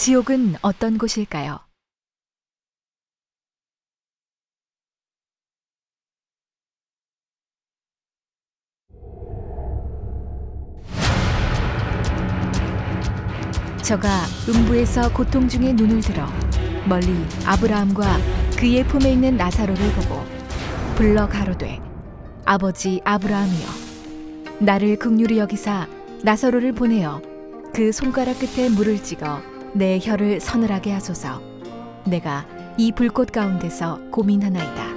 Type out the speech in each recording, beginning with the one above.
지옥은 어떤 곳일까요? 저가 음부에서 고통 중에 눈을 들어 멀리 아브라함과 그의 품에 있는 나사로를 보고 불러 가로되 아버지 아브라함이여 나를 긍휼히 여기사 나사로를 보내어 그 손가락 끝에 물을 찍어 내 혀를 서늘하게 하소서. 내가 이 불꽃 가운데서 고민하나이다.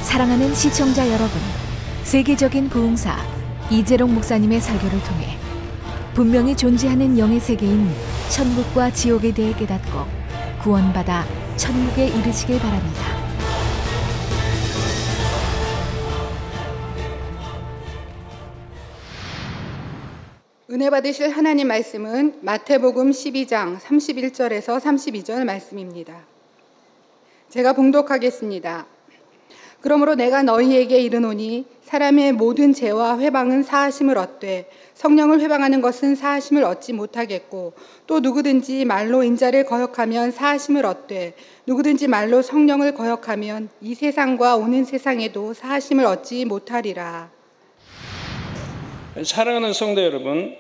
사랑하는 시청자 여러분, 세계적인 부흥사 이재롱 목사님의 설교를 통해 분명히 존재하는 영의 세계인 천국과 지옥에 대해 깨닫고 구원받아 천국에 이르시길 바랍니다. 은혜 받으실 하나님 말씀은 마태복음 12장 31절에서 32절 말씀입니다. 제가 봉독하겠습니다. 그러므로 내가 너희에게 이르노니 사람의 모든 죄와 회방은 사하심을 얻되 성령을 회방하는 것은 사하심을 얻지 못하겠고 또 누구든지 말로 인자를 거역하면 사하심을 얻되 누구든지 말로 성령을 거역하면 이 세상과 오는 세상에도 사하심을 얻지 못하리라. 사랑하는 성도 여러분,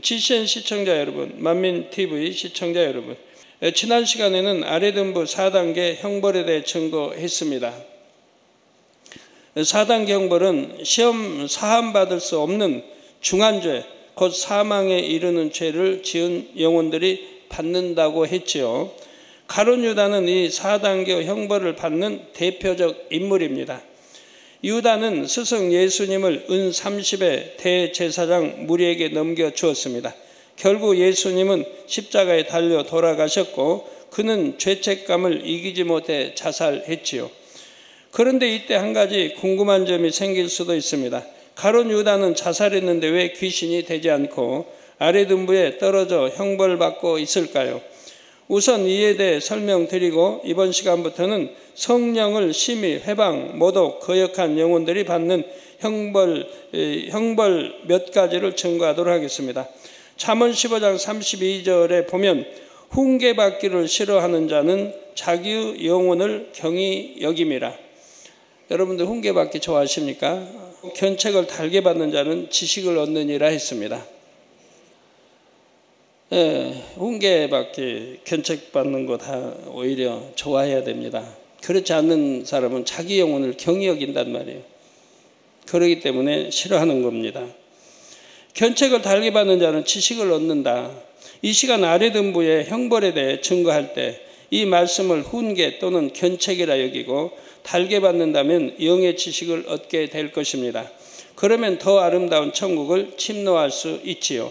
GCN 시청자 여러분, 만민TV 시청자 여러분, 지난 시간에는 아래등부 4단계 형벌에 대해 증거했습니다. 4단계 형벌은 시험 사함받을 수 없는 중한죄, 곧 사망에 이르는 죄를 지은 영혼들이 받는다고 했지요. 가룟 유다는 이 4단계 형벌을 받는 대표적 인물입니다. 유다는 스승 예수님을 은 30의 대제사장 무리에게 넘겨주었습니다. 결국 예수님은 십자가에 달려 돌아가셨고 그는 죄책감을 이기지 못해 자살했지요. 그런데 이때 한 가지 궁금한 점이 생길 수도 있습니다. 가룟 유다는 자살했는데 왜 귀신이 되지 않고 아래등부에 떨어져 형벌받고 있을까요? 우선 이에 대해 설명드리고 이번 시간부터는 성령을 심히 회방, 모독, 거역한 영혼들이 받는 형벌 몇 가지를 증거하도록 하겠습니다. 잠언 15장 32절에 보면 훈계받기를 싫어하는 자는 자기의 영혼을 경히 여김이라. 여러분들 훈계받기 좋아하십니까? 견책을 달게 받는 자는 지식을 얻느니라 했습니다. 훈계받기, 견책받는 거 다 오히려 좋아해야 됩니다. 그렇지 않는 사람은 자기 영혼을 경히 여긴단 말이에요. 그렇기 때문에 싫어하는 겁니다. 견책을 달게 받는 자는 지식을 얻는다. 이 시간 아래등부의 형벌에 대해 증거할 때 이 말씀을 훈계 또는 견책이라 여기고 달게 받는다면 영의 지식을 얻게 될 것입니다. 그러면 더 아름다운 천국을 침노할 수 있지요.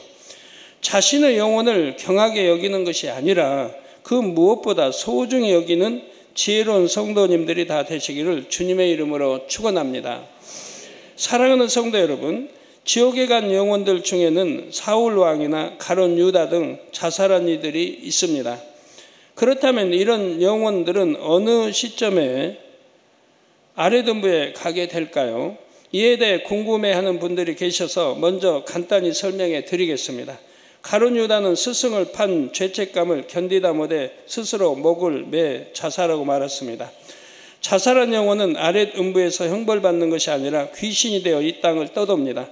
자신의 영혼을 경하게 여기는 것이 아니라 그 무엇보다 소중히 여기는 지혜로운 성도님들이 다 되시기를 주님의 이름으로 축원합니다. 사랑하는 성도 여러분, 지옥에 간 영혼들 중에는 사울 왕이나 가룟 유다 등 자살한 이들이 있습니다. 그렇다면 이런 영혼들은 어느 시점에 아래등부에 가게 될까요? 이에 대해 궁금해하는 분들이 계셔서 먼저 간단히 설명해 드리겠습니다. 가룟 유다는 스승을 판 죄책감을 견디다 못해 스스로 목을 매 자살하고 말았습니다. 자살한 영혼은 아랫음부에서 형벌받는 것이 아니라 귀신이 되어 이 땅을 떠돕니다.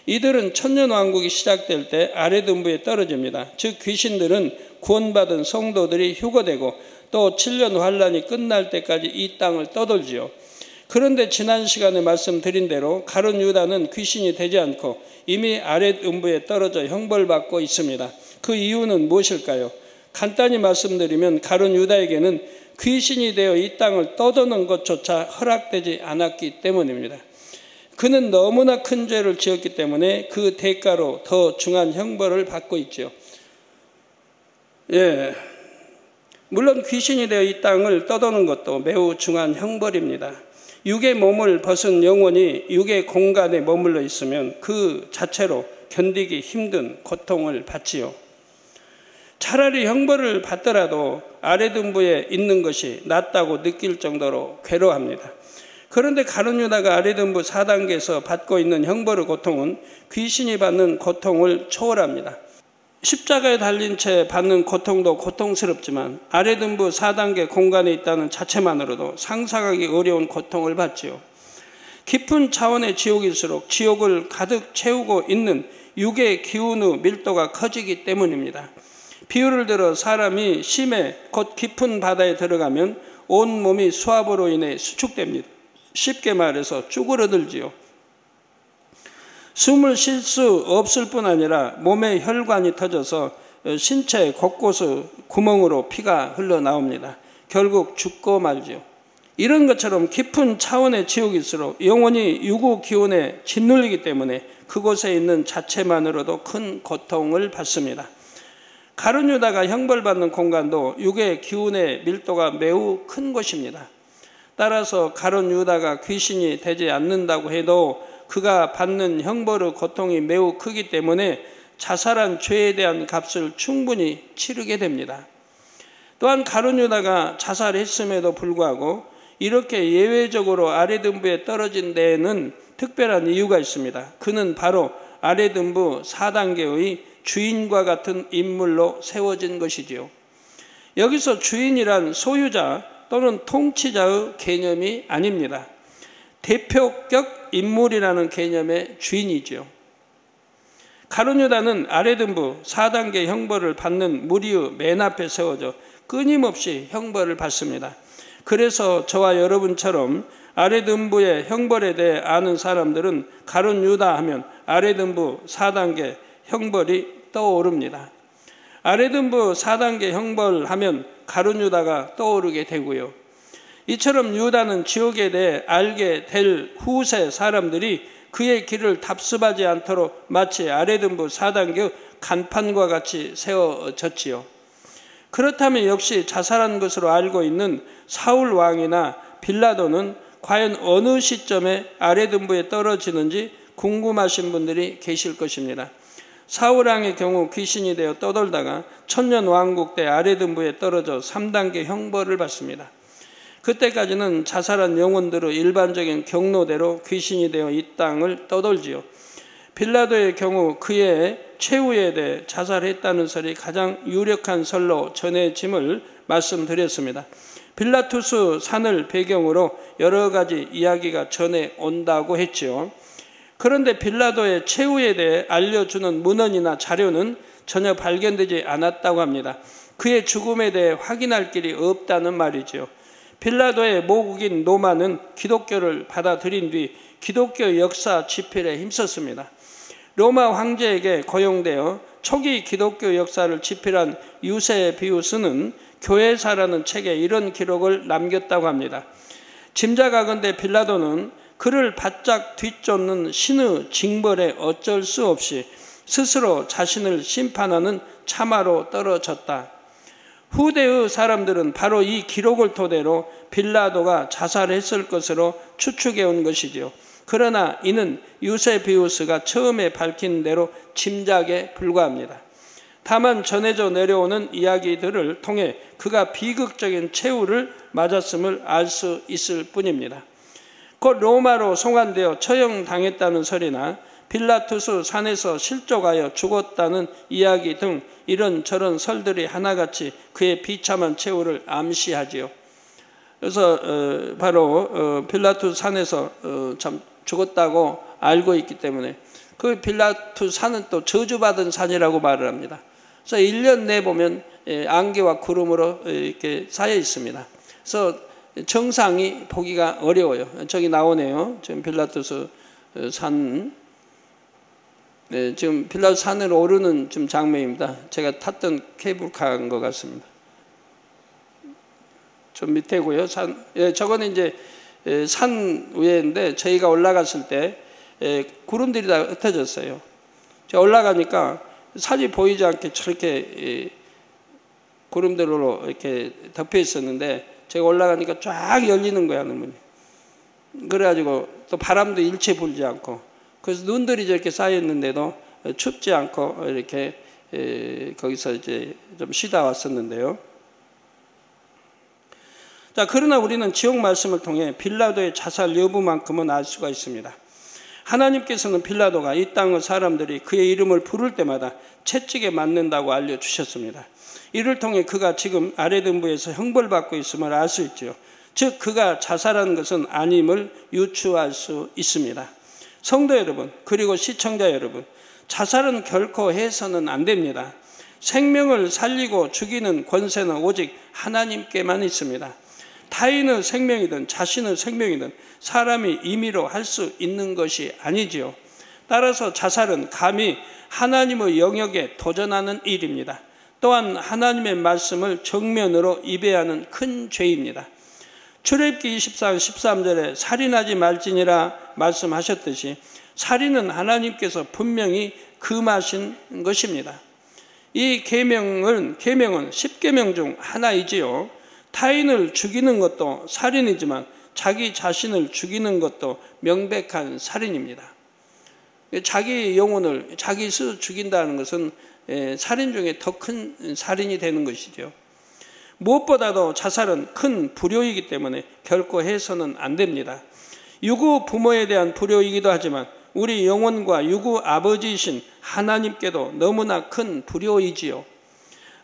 이들은 천년왕국이 시작될 때 아랫음부에 떨어집니다. 즉 귀신들은 구원받은 성도들이 휴거되고 또 7년 환란이 끝날 때까지 이 땅을 떠돌지요. 그런데 지난 시간에 말씀드린 대로 가룟 유다는 귀신이 되지 않고 이미 아랫음부에 떨어져 형벌받고 있습니다. 그 이유는 무엇일까요? 간단히 말씀드리면 가룟 유다에게는 귀신이 되어 이 땅을 떠도는 것조차 허락되지 않았기 때문입니다. 그는 너무나 큰 죄를 지었기 때문에 그 대가로 더 중한 형벌을 받고 있죠. 물론 귀신이 되어 이 땅을 떠도는 것도 매우 중한 형벌입니다. 육의 몸을 벗은 영혼이 육의 공간에 머물러 있으면 그 자체로 견디기 힘든 고통을 받지요. 차라리 형벌을 받더라도 아랫등부에 있는 것이 낫다고 느낄 정도로 괴로워합니다. 그런데 가룟 유다가 아랫등부 4단계에서 받고 있는 형벌의 고통은 귀신이 받는 고통을 초월합니다. 십자가에 달린 채 받는 고통도 고통스럽지만 아랫등부 4단계 공간에 있다는 자체만으로도 상상하기 어려운 고통을 받지요. 깊은 차원의 지옥일수록 지옥을 가득 채우고 있는 육의 기운의 밀도가 커지기 때문입니다. 비유를 들어 사람이 심해 곧 깊은 바다에 들어가면 온 몸이 수압으로 인해 수축됩니다. 쉽게 말해서 쭈그러들지요. 숨을 쉴 수 없을 뿐 아니라 몸의 혈관이 터져서 신체 곳곳의 구멍으로 피가 흘러나옵니다. 결국 죽고 말지요. 이런 것처럼 깊은 차원의 지옥일수록 영혼이 유구 기운에 짓눌리기 때문에 그곳에 있는 자체만으로도 큰 고통을 받습니다. 가룟 유다가 형벌받는 공간도 육의 기운의 밀도가 매우 큰 곳입니다. 따라서 가룟 유다가 귀신이 되지 않는다고 해도 그가 받는 형벌의 고통이 매우 크기 때문에 자살한 죄에 대한 값을 충분히 치르게 됩니다. 또한 가룟 유다가 자살했음에도 불구하고 이렇게 예외적으로 아랫등부에 떨어진 데에는 특별한 이유가 있습니다. 그는 바로 아랫등부 4단계의 주인과 같은 인물로 세워진 것이지요. 여기서 주인이란 소유자 또는 통치자의 개념이 아닙니다. 대표격 인물이라는 개념의 주인이죠. 가룟 유다는 아랫등부 4단계 형벌을 받는 무리의 맨 앞에 세워져 끊임없이 형벌을 받습니다. 그래서 저와 여러분처럼 아랫등부의 형벌에 대해 아는 사람들은 가룟 유다 하면 아랫등부 4단계 형벌이 떠오릅니다. 아랫등부 4단계 형벌하면 가룟 유다가 떠오르게 되고요. 이처럼 유다는 지옥에 대해 알게 될 후세 사람들이 그의 길을 답습하지 않도록 마치 아랫등부 4단계 간판과 같이 세워졌지요. 그렇다면 역시 자살한 것으로 알고 있는 사울 왕이나 빌라도는 과연 어느 시점에 아랫등부에 떨어지는지 궁금하신 분들이 계실 것입니다. 사울 왕의 경우 귀신이 되어 떠돌다가 천년 왕국 때 아랫등부에 떨어져 3단계 형벌을 받습니다. 그때까지는 자살한 영혼들의 일반적인 경로대로 귀신이 되어 이 땅을 떠돌지요. 빌라도의 경우 그의 최후에 대해 자살했다는 설이 가장 유력한 설로 전해짐을 말씀드렸습니다. 빌라투스 산을 배경으로 여러 가지 이야기가 전해온다고 했죠. 그런데 빌라도의 최후에 대해 알려주는 문헌이나 자료는 전혀 발견되지 않았다고 합니다. 그의 죽음에 대해 확인할 길이 없다는 말이죠. 빌라도의 모국인 로마는 기독교를 받아들인 뒤 기독교 역사 집필에 힘썼습니다. 로마 황제에게 고용되어 초기 기독교 역사를 집필한 유세비우스는 교회사라는 책에 이런 기록을 남겼다고 합니다. 짐작하건대 빌라도는 그를 바짝 뒤쫓는 신의 징벌에 어쩔 수 없이 스스로 자신을 심판하는 참화로 떨어졌다. 후대의 사람들은 바로 이 기록을 토대로 빌라도가 자살했을 것으로 추측해온 것이지요. 그러나 이는 유세비우스가 처음에 밝힌 대로 짐작에 불과합니다. 다만 전해져 내려오는 이야기들을 통해 그가 비극적인 최후를 맞았음을 알 수 있을 뿐입니다. 곧 로마로 송환되어 처형당했다는 설이나 빌라투스 산에서 실족하여 죽었다는 이야기 등 이런저런 설들이 하나같이 그의 비참한 최후를 암시하지요. 그래서 바로 빌라투스 산에서 참 죽었다고 알고 있기 때문에 그 빌라투스 산은 또 저주받은 산이라고 말을 합니다. 그래서 1년 내 보면 안개와 구름으로 이렇게 쌓여 있습니다. 그래서 정상이 보기가 어려워요. 저기 나오네요. 지금 빌라투스 산. 네, 지금 빌라도 산으로 오르는 좀 장면입니다. 제가 탔던 케이블카인 것 같습니다. 좀 밑에고요. 예, 저거는 이제 산 위에인데 저희가 올라갔을 때 구름들이 다 흩어졌어요. 제가 올라가니까 산이 보이지 않게 저렇게 구름들로 이렇게 덮여 있었는데 제가 올라가니까 쫙 열리는 거야, 하늘문이. 그래가지고 또 바람도 일체 불지 않고, 그래서 눈들이 저렇게 쌓였는데도 춥지 않고 이렇게 거기서 이제 좀 쉬다 왔었는데요. 자, 그러나 우리는 지옥 말씀을 통해 빌라도의 자살 여부만큼은 알 수가 있습니다. 하나님께서는 빌라도가 이 땅의 사람들이 그의 이름을 부를 때마다 채찍에 맞는다고 알려주셨습니다. 이를 통해 그가 지금 아래등부에서 형벌받고 있음을 알 수 있죠. 즉 그가 자살한 것은 아님을 유추할 수 있습니다. 성도 여러분, 그리고 시청자 여러분, 자살은 결코 해서는 안 됩니다. 생명을 살리고 죽이는 권세는 오직 하나님께만 있습니다. 타인의 생명이든 자신의 생명이든 사람이 임의로 할 수 있는 것이 아니지요. 따라서 자살은 감히 하나님의 영역에 도전하는 일입니다. 또한 하나님의 말씀을 정면으로 위배하는 큰 죄입니다. 출애굽기 24장 13절에 살인하지 말지니라 말씀하셨듯이 살인은 하나님께서 분명히 금하신 것입니다. 이 계명은 10계명 중 하나이지요. 타인을 죽이는 것도 살인이지만 자기 자신을 죽이는 것도 명백한 살인입니다. 자기 영혼을 자기 스스로 죽인다는 것은 살인 중에 더 큰 살인이 되는 것이죠. 무엇보다도 자살은 큰 불효이기 때문에 결코 해서는 안 됩니다. 유구 부모에 대한 불효이기도 하지만 우리 영혼과 유구 아버지이신 하나님께도 너무나 큰 불효이지요.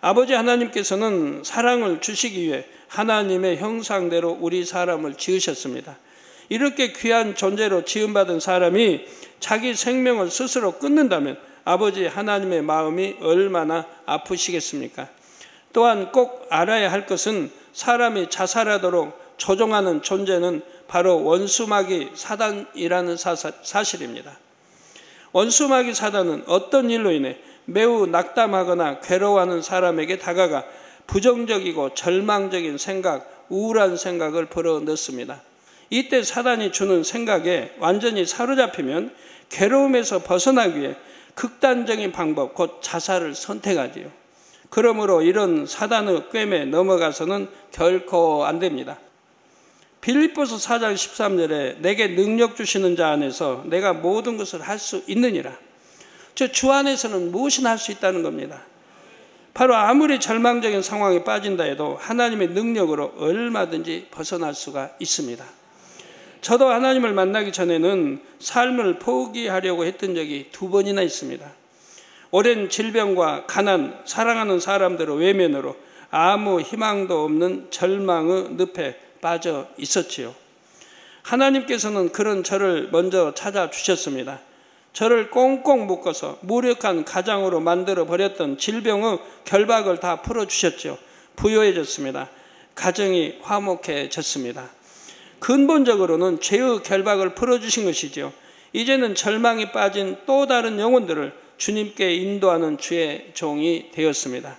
아버지 하나님께서는 사랑을 주시기 위해 하나님의 형상대로 우리 사람을 지으셨습니다. 이렇게 귀한 존재로 지음받은 사람이 자기 생명을 스스로 끊는다면 아버지 하나님의 마음이 얼마나 아프시겠습니까? 또한 꼭 알아야 할 것은 사람이 자살하도록 조종하는 존재는 바로 원수마귀 사단이라는 사실입니다. 원수마귀 사단은 어떤 일로 인해 매우 낙담하거나 괴로워하는 사람에게 다가가 부정적이고 절망적인 생각, 우울한 생각을 불어넣습니다. 이때 사단이 주는 생각에 완전히 사로잡히면 괴로움에서 벗어나기 위해 극단적인 방법, 곧 자살을 선택하지요. 그러므로 이런 사단의 꿰매 넘어가서는 결코 안 됩니다. 빌립보서 4장 13절에 내게 능력 주시는 자 안에서 내가 모든 것을 할 수 있느니라. 주 안에서는 무엇이나 할 수 있다는 겁니다. 바로 아무리 절망적인 상황에 빠진다 해도 하나님의 능력으로 얼마든지 벗어날 수가 있습니다. 저도 하나님을 만나기 전에는 삶을 포기하려고 했던 적이 2번이나 있습니다. 오랜 질병과 가난, 사랑하는 사람들의 외면으로 아무 희망도 없는 절망의 늪에 빠져 있었지요. 하나님께서는 그런 저를 먼저 찾아주셨습니다. 저를 꽁꽁 묶어서 무력한 가장으로 만들어 버렸던 질병의 결박을 다 풀어주셨죠. 부유해졌습니다. 가정이 화목해졌습니다. 근본적으로는 죄의 결박을 풀어주신 것이죠. 이제는 절망에 빠진 또 다른 영혼들을 주님께 인도하는 주의 종이 되었습니다.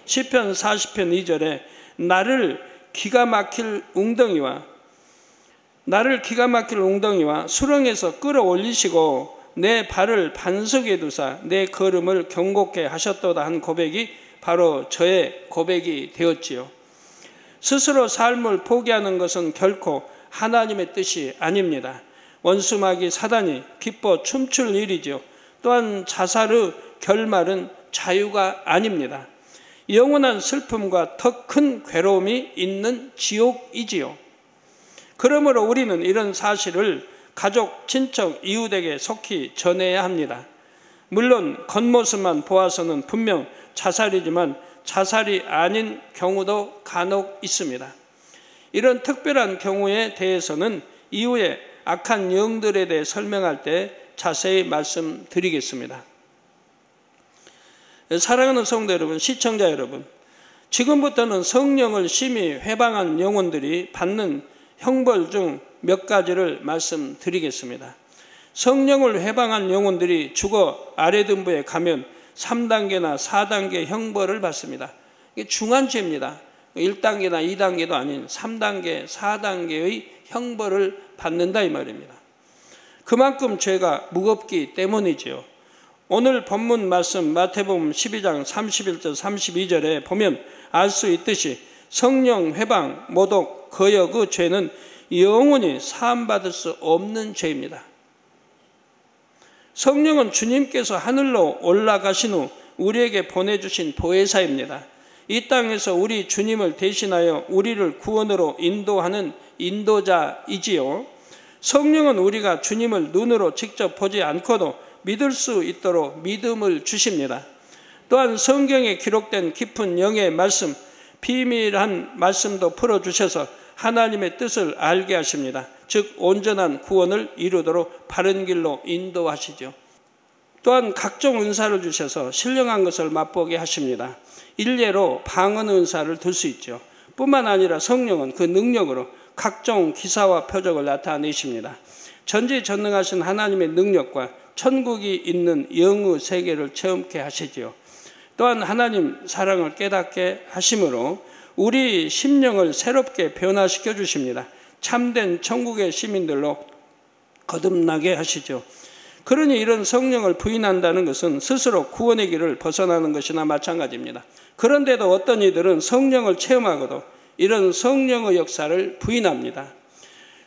시편 40편 2절에 나를 기가 막힐 웅덩이와 수렁에서 끌어올리시고 내 발을 반석에 두사 내 걸음을 경고케 하셨도다 한 고백이 바로 저의 고백이 되었지요. 스스로 삶을 포기하는 것은 결코 하나님의 뜻이 아닙니다. 원수마귀 사단이 기뻐 춤출 일이지요. 또한 자살의 결말은 자유가 아닙니다. 영원한 슬픔과 더 큰 괴로움이 있는 지옥이지요. 그러므로 우리는 이런 사실을 가족, 친척, 이웃에게 속히 전해야 합니다. 물론 겉모습만 보아서는 분명 자살이지만 자살이 아닌 경우도 간혹 있습니다. 이런 특별한 경우에 대해서는 이후에 악한 영들에 대해 설명할 때 자세히 말씀드리겠습니다. 사랑하는 성도 여러분, 시청자 여러분, 지금부터는 성령을 심히 회방한 영혼들이 받는 형벌 중 몇 가지를 말씀드리겠습니다. 성령을 회방한 영혼들이 죽어 아랫음부에 가면 3단계나 4단계 형벌을 받습니다. 이게 중한 죄입니다. 1단계나 2단계도 아닌 3단계, 4단계의 형벌을 받는다 이 말입니다. 그만큼 죄가 무겁기 때문이지요. 오늘 본문 말씀 마태복음 12장 31절 32절에 보면 알 수 있듯이 성령 회방, 모독, 거역 그 죄는 영원히 사함받을 수 없는 죄입니다. 성령은 주님께서 하늘로 올라가신 후 우리에게 보내주신 보혜사입니다. 이 땅에서 우리 주님을 대신하여 우리를 구원으로 인도하는 인도자이지요. 성령은 우리가 주님을 눈으로 직접 보지 않고도 믿을 수 있도록 믿음을 주십니다. 또한 성경에 기록된 깊은 영의 말씀, 비밀한 말씀도 풀어주셔서 하나님의 뜻을 알게 하십니다. 즉 온전한 구원을 이루도록 바른 길로 인도하시죠. 또한 각종 은사를 주셔서 신령한 것을 맛보게 하십니다. 일례로 방언 은사를 들 수 있죠. 뿐만 아니라 성령은 그 능력으로 각종 기사와 표적을 나타내십니다. 전지전능하신 하나님의 능력과 천국이 있는 영의 세계를 체험케 하시지요. 또한 하나님 사랑을 깨닫게 하심으로 우리 심령을 새롭게 변화시켜 주십니다. 참된 천국의 시민들로 거듭나게 하시죠. 그러니 이런 성령을 부인한다는 것은 스스로 구원의 길을 벗어나는 것이나 마찬가지입니다. 그런데도 어떤 이들은 성령을 체험하고도 이런 성령의 역사를 부인합니다.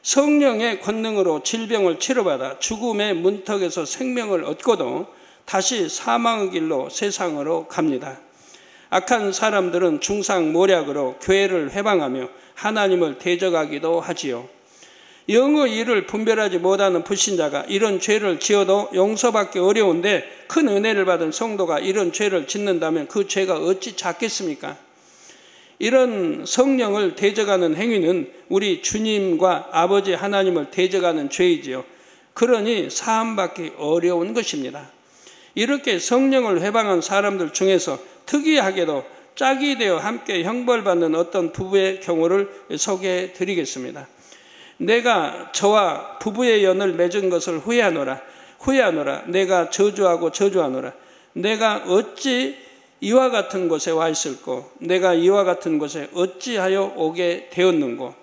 성령의 권능으로 질병을 치료받아 죽음의 문턱에서 생명을 얻고도 다시 사망의 길로 세상으로 갑니다. 악한 사람들은 중상모략으로 교회를 회방하며 하나님을 대적하기도 하지요. 영의 일을 분별하지 못하는 불신자가 이런 죄를 지어도 용서받기 어려운데 큰 은혜를 받은 성도가 이런 죄를 짓는다면 그 죄가 어찌 작겠습니까? 이런 성령을 대적하는 행위는 우리 주님과 아버지 하나님을 대적하는 죄이지요. 그러니 사함받기 어려운 것입니다. 이렇게 성령을 회방한 사람들 중에서 특이하게도 짝이 되어 함께 형벌받는 어떤 부부의 경우를 소개해 드리겠습니다. 내가 저와 부부의 연을 맺은 것을 후회하노라. 내가 저주하노라. 내가 어찌 이와 같은 곳에 와 있을꼬. 내가 이와 같은 곳에 어찌하여 오게 되었는고.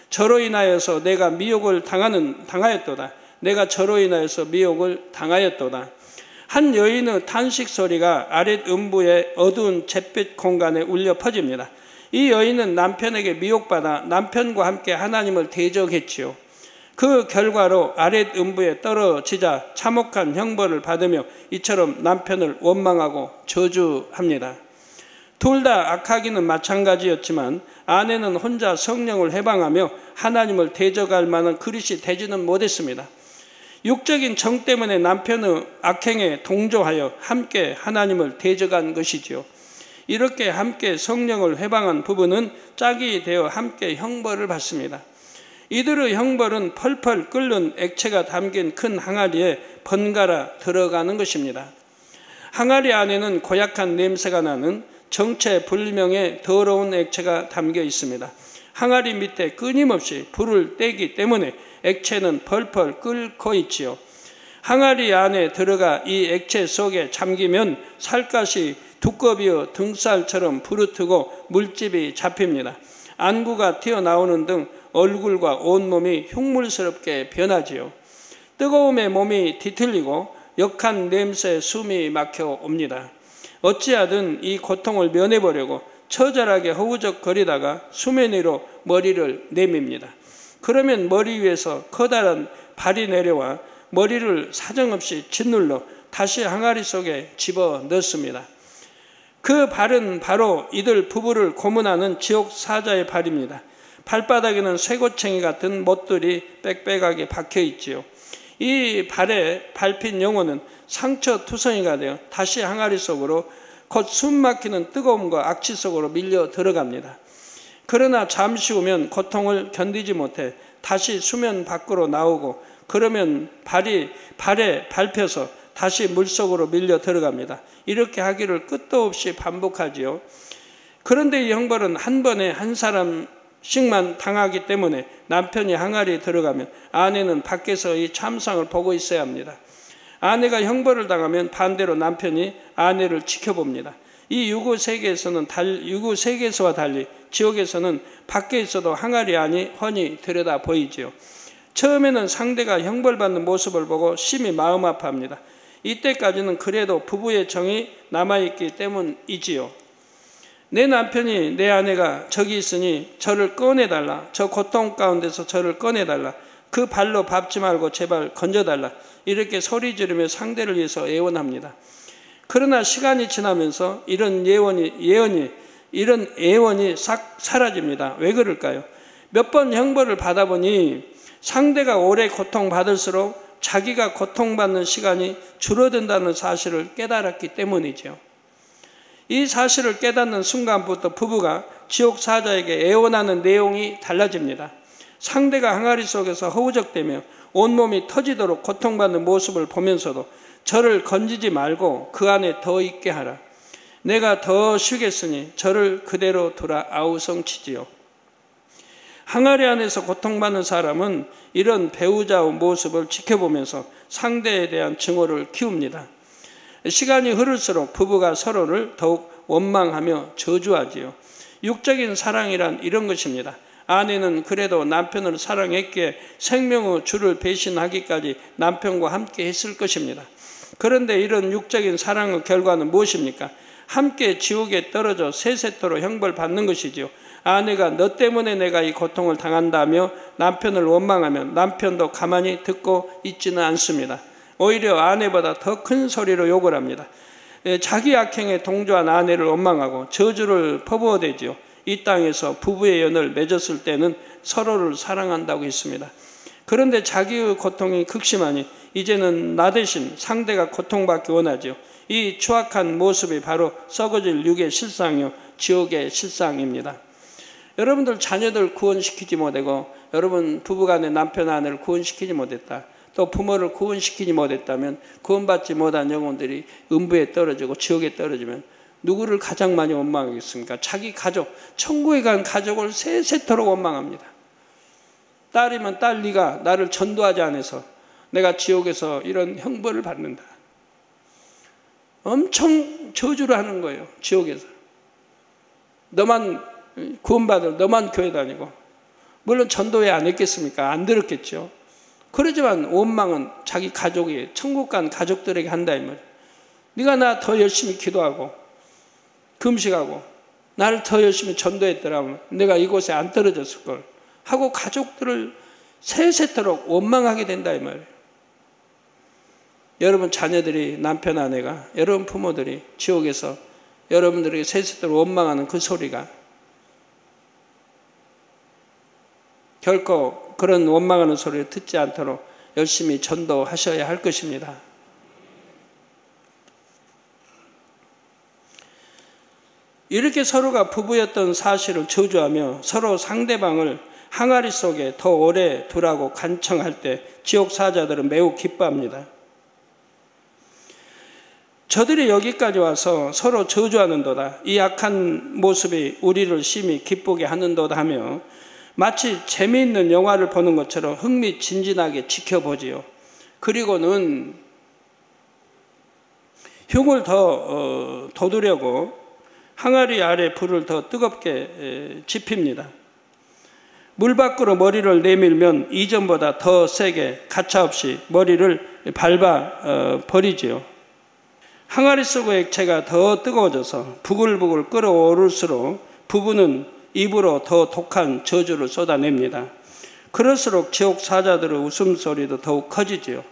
저로 인하여서 내가 미혹을 당하였도다. 내가 저로 인하여서 미혹을 당하였도다. 한 여인의 탄식 소리가 아랫 음부의 어두운 잿빛 공간에 울려 퍼집니다. 이 여인은 남편에게 미혹받아 남편과 함께 하나님을 대적했지요. 그 결과로 아랫 음부에 떨어지자 참혹한 형벌을 받으며 이처럼 남편을 원망하고 저주합니다. 둘 다 악하기는 마찬가지였지만 아내는 혼자 성령을 해방하며 하나님을 대적할 만한 그릇이 되지는 못했습니다. 육적인 정 때문에 남편의 악행에 동조하여 함께 하나님을 대적한 것이지요. 이렇게 함께 성령을 회방한 부부는 짝이 되어 함께 형벌을 받습니다. 이들의 형벌은 펄펄 끓는 액체가 담긴 큰 항아리에 번갈아 들어가는 것입니다. 항아리 안에는 고약한 냄새가 나는 정체불명의 더러운 액체가 담겨 있습니다. 항아리 밑에 끊임없이 불을 떼기 때문에 액체는 펄펄 끓고 있지요. 항아리 안에 들어가 이 액체 속에 잠기면 살갗이 두꺼비의 등살처럼 부르트고 물집이 잡힙니다. 안구가 튀어나오는 등 얼굴과 온몸이 흉물스럽게 변하지요. 뜨거움에 몸이 뒤틀리고 역한 냄새에 숨이 막혀 옵니다. 어찌하든 이 고통을 면해보려고 처절하게 허우적거리다가 수면 위로 머리를 내밉니다. 그러면 머리 위에서 커다란 발이 내려와 머리를 사정없이 짓눌러 다시 항아리 속에 집어넣습니다. 그 발은 바로 이들 부부를 고문하는 지옥 사자의 발입니다. 발바닥에는 쇠고챙이 같은 못들이 빽빽하게 박혀 있지요. 이 발에 밟힌 영혼은 상처투성이가 되어 다시 항아리 속으로 곧 숨막히는 뜨거움과 악취 속으로 밀려 들어갑니다. 그러나 잠시 후면 고통을 견디지 못해 다시 수면 밖으로 나오고 그러면 발에 밟혀서 다시 물속으로 밀려 들어갑니다. 이렇게 하기를 끝도 없이 반복하지요. 그런데 이 형벌은 한 번에 한 사람 식만 당하기 때문에 남편이 항아리에 들어가면 아내는 밖에서 이 참상을 보고 있어야 합니다. 아내가 형벌을 당하면 반대로 남편이 아내를 지켜봅니다. 이 유구 세계에서와 달리 지옥에서는 밖에 있어도 항아리 안이 훤히 들여다 보이지요. 처음에는 상대가 형벌받는 모습을 보고 심히 마음 아파합니다. 이때까지는 그래도 부부의 정이 남아있기 때문이지요. 내 남편이, 내 아내가 저기 있으니 저를 꺼내달라. 저 고통 가운데서 저를 꺼내달라. 그 발로 밟지 말고 제발 건져달라. 이렇게 소리 지르며 상대를 위해서 애원합니다. 그러나 시간이 지나면서 이런 애원이 싹 사라집니다. 왜 그럴까요? 몇 번 형벌을 받아보니 상대가 오래 고통받을수록 자기가 고통받는 시간이 줄어든다는 사실을 깨달았기 때문이죠. 이 사실을 깨닫는 순간부터 부부가 지옥 사자에게 애원하는 내용이 달라집니다. 상대가 항아리 속에서 허우적대며 온몸이 터지도록 고통받는 모습을 보면서도 저를 건지지 말고 그 안에 더 있게 하라. 내가 더 쉬겠으니 저를 그대로 두라 아우성치지요. 항아리 안에서 고통받는 사람은 이런 배우자의 모습을 지켜보면서 상대에 대한 증오를 키웁니다. 시간이 흐를수록 부부가 서로를 더욱 원망하며 저주하지요. 육적인 사랑이란 이런 것입니다. 아내는 그래도 남편을 사랑했기에 생명의 주를 배신하기까지 남편과 함께 했을 것입니다. 그런데 이런 육적인 사랑의 결과는 무엇입니까? 함께 지옥에 떨어져 세세토록 형벌받는 것이지요. 아내가 너 때문에 내가 이 고통을 당한다며 남편을 원망하면 남편도 가만히 듣고 있지는 않습니다. 오히려 아내보다 더 큰 소리로 욕을 합니다. 자기 악행에 동조한 아내를 원망하고 저주를 퍼부어대지요. 이 땅에서 부부의 연을 맺었을 때는 서로를 사랑한다고 했습니다. 그런데 자기의 고통이 극심하니 이제는 나 대신 상대가 고통받기 원하죠. 이 추악한 모습이 바로 썩어질 육의 실상이요 지옥의 실상입니다. 여러분들 자녀들 구원시키지 못하고 여러분 부부간에 남편 아내를 구원시키지 못했다. 또 부모를 구원시키지 못했다면 구원받지 못한 영혼들이 음부에 떨어지고 지옥에 떨어지면 누구를 가장 많이 원망하겠습니까? 자기 가족, 천국에 간 가족을 세세토록 원망합니다. 딸이면 딸 네가 나를 전도하지 않아서 내가 지옥에서 이런 형벌을 받는다. 엄청 저주를 하는 거예요. 지옥에서. 너만 구원받을, 너만 교회 다니고. 물론 전도회 안 했겠습니까? 안 들었겠죠. 그러지만 원망은 자기 가족이 천국 간 가족들에게 한다 이 말이에요. 네가 나 더 열심히 기도하고 금식하고 나를 더 열심히 전도했더라면 내가 이곳에 안 떨어졌을 걸 하고 가족들을 세세토록 원망하게 된다 이 말이에요. 여러분 자녀들이, 남편 아내가, 여러분 부모들이 지옥에서 여러분들에게 세세토록 원망하는 그 소리가 결코 그런 원망하는 소리를 듣지 않도록 열심히 전도하셔야 할 것입니다. 이렇게 서로가 부부였던 사실을 저주하며 서로 상대방을 항아리 속에 더 오래 두라고 간청할 때 지옥 사자들은 매우 기뻐합니다. 저들이 여기까지 와서 서로 저주하는도다. 이 악한 모습이 우리를 심히 기쁘게 하는도다 하며 마치 재미있는 영화를 보는 것처럼 흥미진진하게 지켜보지요. 그리고는 흉을 더 돋우려고 항아리 아래 불을 더 뜨겁게 지핍니다. 물 밖으로 머리를 내밀면 이전보다 더 세게 가차없이 머리를 밟아 버리지요. 항아리 속의 액체가 더 뜨거워져서 부글부글 끓어오를수록 부부는 입으로 더 독한 저주를 쏟아냅니다. 그럴수록 지옥 사자들의 웃음소리도 더욱 커지지요.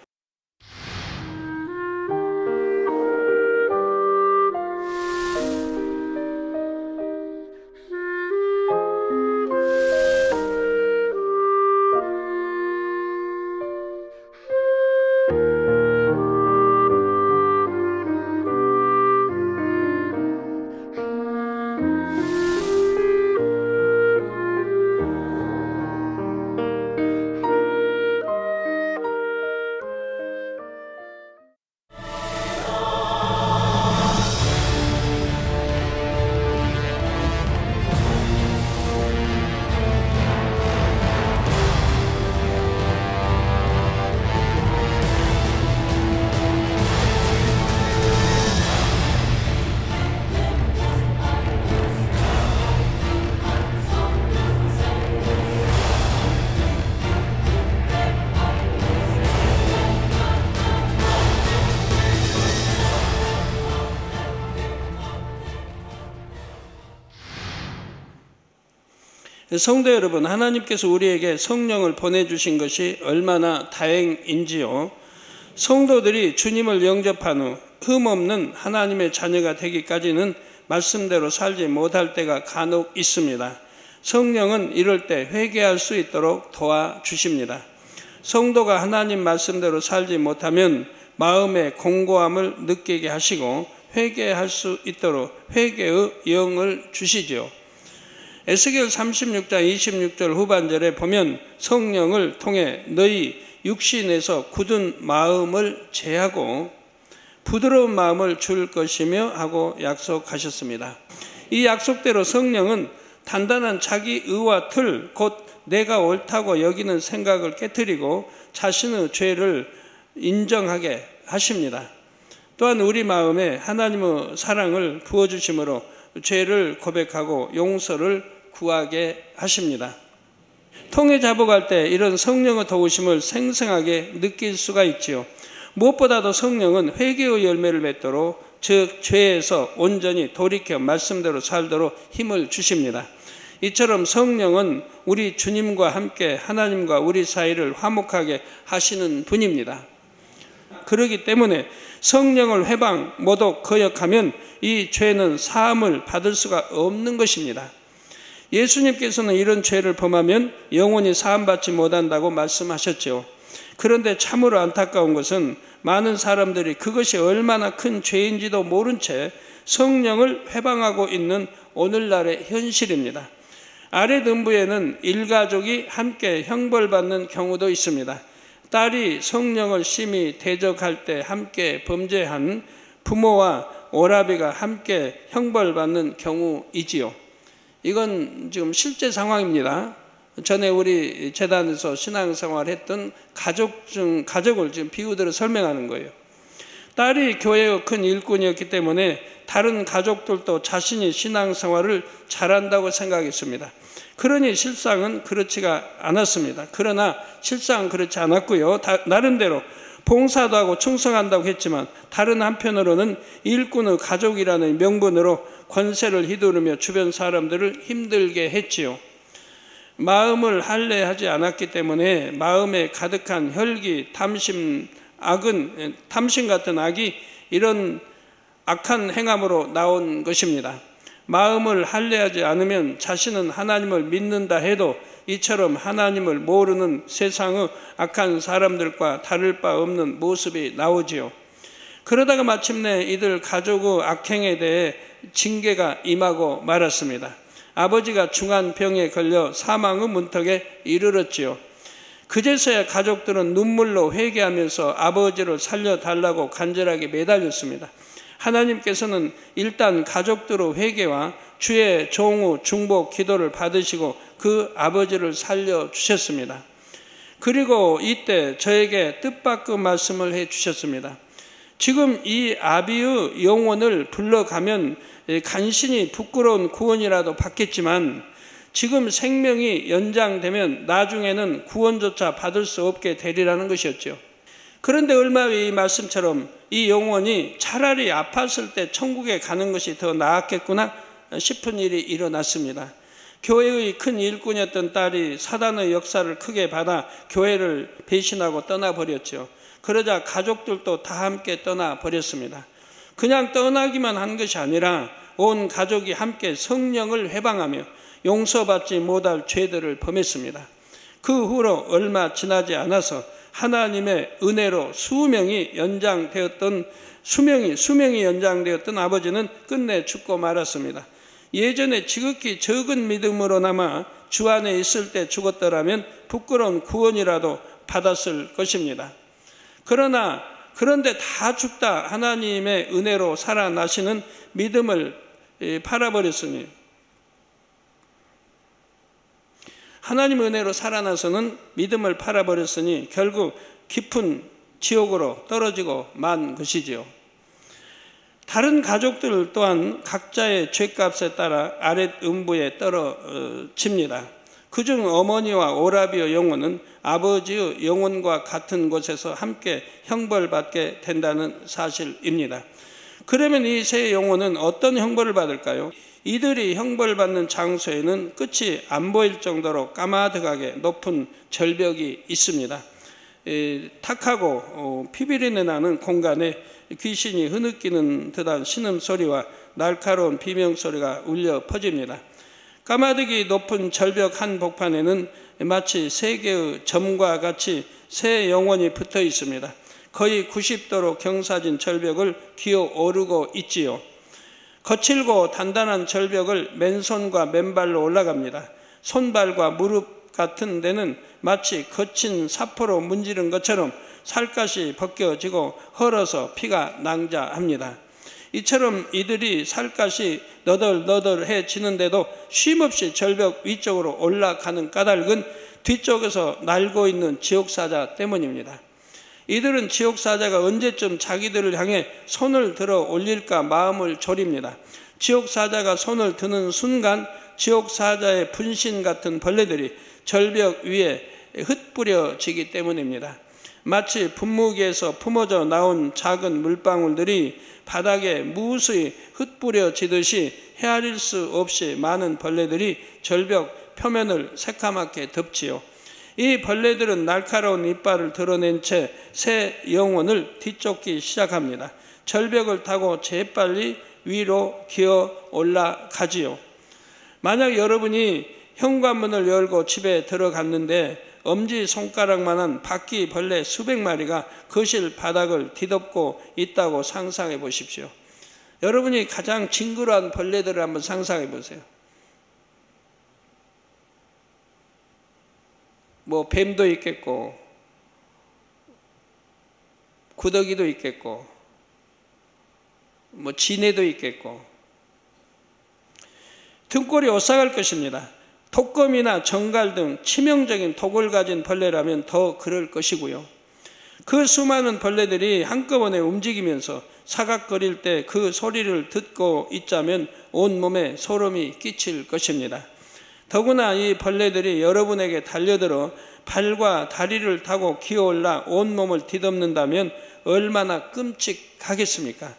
성도 여러분, 하나님께서 우리에게 성령을 보내주신 것이 얼마나 다행인지요. 성도들이 주님을 영접한 후 흠없는 하나님의 자녀가 되기까지는 말씀대로 살지 못할 때가 간혹 있습니다. 성령은 이럴 때 회개할 수 있도록 도와주십니다. 성도가 하나님 말씀대로 살지 못하면 마음의 공고함을 느끼게 하시고 회개할 수 있도록 회개의 영을 주시죠. 에스겔 36장 26절 후반절에 보면 성령을 통해 너희 육신에서 굳은 마음을 제하고 부드러운 마음을 줄 것이며 하고 약속하셨습니다. 이 약속대로 성령은 단단한 자기 의와 틀, 곧 내가 옳다고 여기는 생각을 깨트리고 자신의 죄를 인정하게 하십니다. 또한 우리 마음에 하나님의 사랑을 부어주심으로 죄를 고백하고 용서를 구하게 하십니다. 통에 잡아갈 때 이런 성령의 도우심을 생생하게 느낄 수가 있지요. 무엇보다도 성령은 회개의 열매를 맺도록, 즉 죄에서 온전히 돌이켜 말씀대로 살도록 힘을 주십니다. 이처럼 성령은 우리 주님과 함께 하나님과 우리 사이를 화목하게 하시는 분입니다. 그렇기 때문에 성령을 회방, 모독, 거역하면 이 죄는 사함을 받을 수가 없는 것입니다. 예수님께서는 이런 죄를 범하면 영원히 사함받지 못한다고 말씀하셨죠. 그런데 참으로 안타까운 것은 많은 사람들이 그것이 얼마나 큰 죄인지도 모른 채 성령을 회방하고 있는 오늘날의 현실입니다. 아랫 음부에는 일가족이 함께 형벌받는 경우도 있습니다. 딸이 성령을 심히 대적할 때 함께 범죄한 부모와 오라비가 함께 형벌받는 경우이지요. 이건 지금 실제 상황입니다. 전에 우리 재단에서 신앙생활했던 가족을 지금 비유대로 설명하는 거예요. 딸이 교회의 큰 일꾼이었기 때문에 다른 가족들도 자신이 신앙생활을 잘한다고 생각했습니다. 그러니 실상은 그렇지가 않았습니다. 그러나 실상은 그렇지 않았고요. 나름대로 봉사도 하고 충성한다고 했지만 다른 한편으로는 일꾼의 가족이라는 명분으로 권세를 휘두르며 주변 사람들을 힘들게 했지요. 마음을 할례하지 않았기 때문에 마음에 가득한 혈기, 탐심 같은 악이 이런 악한 행함으로 나온 것입니다. 마음을 할례하지 않으면 자신은 하나님을 믿는다 해도 이처럼 하나님을 모르는 세상의 악한 사람들과 다를 바 없는 모습이 나오지요. 그러다가 마침내 이들 가족의 악행에 대해 징계가 임하고 말았습니다. 아버지가 중한 병에 걸려 사망의 문턱에 이르렀지요. 그제서야 가족들은 눈물로 회개하면서 아버지를 살려달라고 간절하게 매달렸습니다. 하나님께서는 일단 가족들의 회개와 주의 종의 중복 기도를 받으시고 그 아버지를 살려주셨습니다. 그리고 이때 저에게 뜻밖의 말씀을 해주셨습니다. 지금 이 아비의 영혼을 불러가면 간신히 부끄러운 구원이라도 받겠지만 지금 생명이 연장되면 나중에는 구원조차 받을 수 없게 되리라는 것이었죠. 그런데 얼마 후에 이 말씀처럼 이 영혼이 차라리 아팠을 때 천국에 가는 것이 더 나았겠구나 싶은 일이 일어났습니다. 교회의 큰 일꾼이었던 딸이 사단의 역사를 크게 받아 교회를 배신하고 떠나버렸죠. 그러자 가족들도 다 함께 떠나버렸습니다. 그냥 떠나기만 한 것이 아니라 온 가족이 함께 성령을 회방하며 용서받지 못할 죄들을 범했습니다. 그 후로 얼마 지나지 않아서 하나님의 은혜로 수명이 연장되었던 아버지는 끝내 죽고 말았습니다. 예전에 지극히 적은 믿음으로나마 주 안에 있을 때 죽었더라면 부끄러운 구원이라도 받았을 것입니다. 그런데 다 죽다 하나님의 은혜로 살아나시는 믿음을 팔아버렸으니, 하나님의 은혜로 살아나서는 믿음을 팔아버렸으니 결국 깊은 지옥으로 떨어지고 만 것이지요. 다른 가족들 또한 각자의 죄값에 따라 아랫 음부에 떨어집니다. 그중 어머니와 오라비의 영혼은 아버지의 영혼과 같은 곳에서 함께 형벌받게 된다는 사실입니다. 그러면 이 세 영혼은 어떤 형벌을 받을까요? 이들이 형벌받는 장소에는 끝이 안 보일 정도로 까마득하게 높은 절벽이 있습니다. 탁하고 피비린내 나는 공간에 귀신이 흐느끼는 듯한 신음소리와 날카로운 비명소리가 울려 퍼집니다. 까마득이 높은 절벽 한 복판에는 마치 세 개의 점과 같이 새 영혼이 붙어 있습니다. 거의 90도로 경사진 절벽을 기어 오르고 있지요. 거칠고 단단한 절벽을 맨손과 맨발로 올라갑니다. 손발과 무릎 같은 데는 마치 거친 사포로 문지른 것처럼 살갗이 벗겨지고 헐어서 피가 낭자합니다. 이처럼 이들이 살갗이 너덜너덜해지는데도 쉼없이 절벽 위쪽으로 올라가는 까닭은 뒤쪽에서 날고 있는 지옥사자 때문입니다. 이들은 지옥사자가 언제쯤 자기들을 향해 손을 들어 올릴까 마음을 졸입니다. 지옥사자가 손을 드는 순간 지옥사자의 분신 같은 벌레들이 절벽 위에 흩뿌려지기 때문입니다. 마치 분무기에서 품어져 나온 작은 물방울들이 바닥에 무수히 흩뿌려지듯이 헤아릴 수 없이 많은 벌레들이 절벽 표면을 새카맣게 덮지요. 이 벌레들은 날카로운 이빨을 드러낸 채 새 영혼을 뒤쫓기 시작합니다. 절벽을 타고 재빨리 위로 기어 올라가지요. 만약 여러분이 현관문을 열고 집에 들어갔는데 엄지손가락만한 바퀴벌레 수백 마리가 거실 바닥을 뒤덮고 있다고 상상해 보십시오. 여러분이 가장 징그러운 벌레들을 한번 상상해 보세요. 뭐 뱀도 있겠고 구더기도 있겠고 뭐 지네도 있겠고 등골이 오싹할 것입니다. 독검이나 정갈 등 치명적인 독을 가진 벌레라면 더 그럴 것이고요. 그 수많은 벌레들이 한꺼번에 움직이면서 사각거릴 때 그 소리를 듣고 있자면 온몸에 소름이 끼칠 것입니다. 더구나 이 벌레들이 여러분에게 달려들어 발과 다리를 타고 기어올라 온몸을 뒤덮는다면 얼마나 끔찍하겠습니까?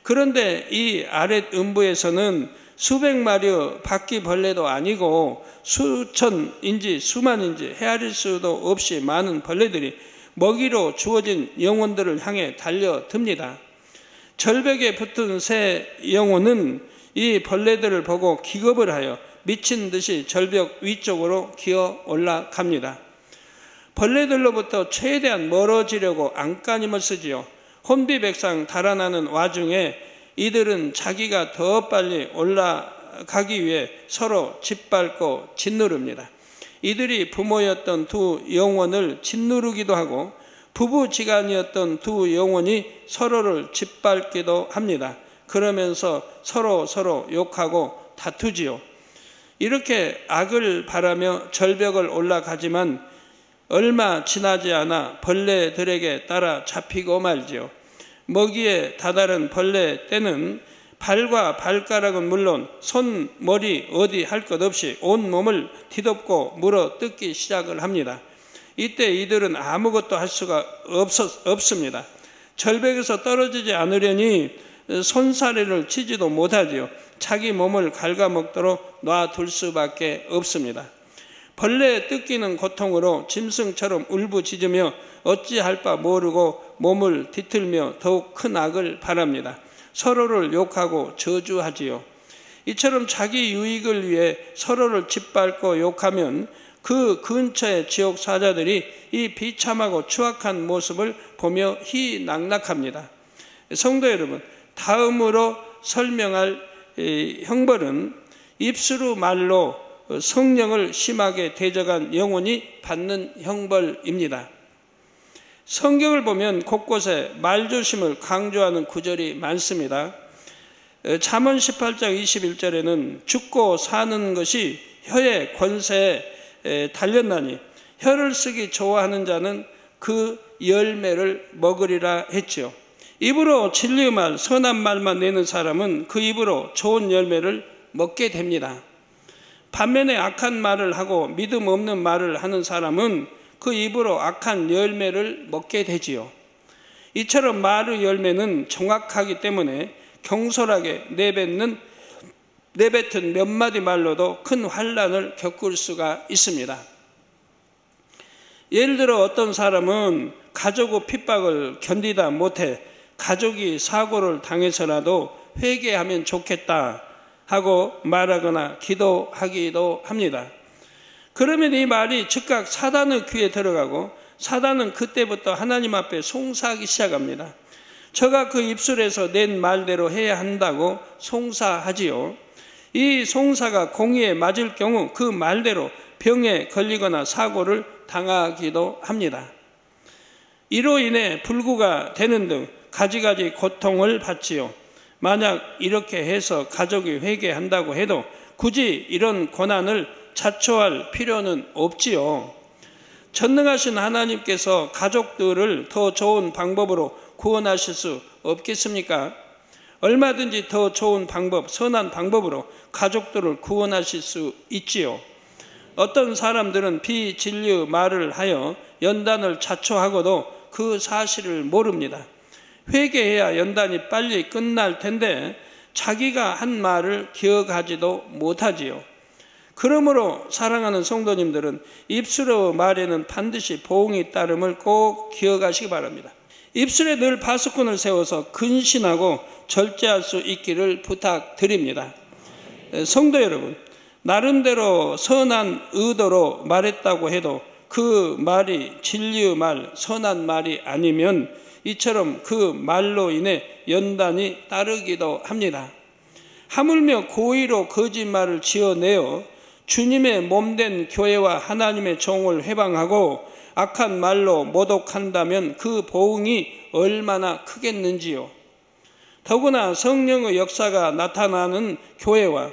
그런데 이 아랫 음부에서는 수백 마리의 바퀴벌레도 아니고 수천인지 수만인지 헤아릴 수도 없이 많은 벌레들이 먹이로 주어진 영혼들을 향해 달려듭니다. 절벽에 붙은 새 영혼은 이 벌레들을 보고 기겁을 하여 미친 듯이 절벽 위쪽으로 기어 올라갑니다. 벌레들로부터 최대한 멀어지려고 안간힘을 쓰지요. 혼비백상 달아나는 와중에 이들은 자기가 더 빨리 올라가기 위해 서로 짓밟고 짓누릅니다. 이들이 부모였던 두 영혼을 짓누르기도 하고 부부지간이었던 두 영혼이 서로를 짓밟기도 합니다. 그러면서 서로 욕하고 다투지요. 이렇게 악을 바라며 절벽을 올라가지만 얼마 지나지 않아 벌레들에게 따라 잡히고 말지요. 먹이에 다다른 벌레 때는 발과 발가락은 물론 손, 머리 어디 할 것 없이 온몸을 뒤덮고 물어 뜯기 시작을 합니다. 이때 이들은 아무것도 할 수가 없습니다. 절벽에서 떨어지지 않으려니 손사래를 치지도 못하지요. 자기 몸을 갉아먹도록 놔둘 수밖에 없습니다. 벌레 뜯기는 고통으로 짐승처럼 울부짖으며 어찌할 바 모르고 몸을 뒤틀며 더욱 큰 악을 바랍니다. 서로를 욕하고 저주하지요. 이처럼 자기 유익을 위해 서로를 짓밟고 욕하면 그 근처의 지옥 사자들이 이 비참하고 추악한 모습을 보며 희낙낙합니다. 성도 여러분, 다음으로 설명할 형벌은 입술로 말로 성령을 심하게 대적한 영혼이 받는 형벌입니다. 성경을 보면 곳곳에 말조심을 강조하는 구절이 많습니다. 잠언 18장 21절에는 죽고 사는 것이 혀의 권세에 달렸나니 혀를 쓰기 좋아하는 자는 그 열매를 먹으리라 했죠. 입으로 진리의 말, 선한 말만 내는 사람은 그 입으로 좋은 열매를 먹게 됩니다. 반면에 악한 말을 하고 믿음 없는 말을 하는 사람은 그 입으로 악한 열매를 먹게 되지요. 이처럼 말의 열매는 정확하기 때문에 경솔하게 내뱉는 내뱉은 몇 마디 말로도 큰 환난을 겪을 수가 있습니다. 예를 들어 어떤 사람은 가족의 핍박을 견디다 못해 가족이 사고를 당해서라도 회개하면 좋겠다 하고 말하거나 기도하기도 합니다. 그러면 이 말이 즉각 사단의 귀에 들어가고 사단은 그때부터 하나님 앞에 송사하기 시작합니다. 저가 그 입술에서 낸 말대로 해야 한다고 송사하지요. 이 송사가 공의에 맞을 경우 그 말대로 병에 걸리거나 사고를 당하기도 합니다. 이로 인해 불구가 되는 등 가지가지 고통을 받지요. 만약 이렇게 해서 가족이 회개한다고 해도 굳이 이런 고난을 자초할 필요는 없지요. 전능하신 하나님께서 가족들을 더 좋은 방법으로 구원하실 수 없겠습니까? 얼마든지 더 좋은 방법, 선한 방법으로 가족들을 구원하실 수 있지요. 어떤 사람들은 비진리의 말을 하여 연단을 자초하고도 그 사실을 모릅니다. 회개해야 연단이 빨리 끝날 텐데 자기가 한 말을 기억하지도 못하지요. 그러므로 사랑하는 성도님들은 입술의 말에는 반드시 보응이 따름을 꼭 기억하시기 바랍니다. 입술에 늘 파수꾼을 세워서 근신하고 절제할 수 있기를 부탁드립니다. 성도 여러분, 나름대로 선한 의도로 말했다고 해도 그 말이 진리의 말, 선한 말이 아니면 이처럼 그 말로 인해 연단이 따르기도 합니다. 하물며 고의로 거짓말을 지어내어 주님의 몸된 교회와 하나님의 종을 회방하고 악한 말로 모독한다면 그 보응이 얼마나 크겠는지요. 더구나 성령의 역사가 나타나는 교회와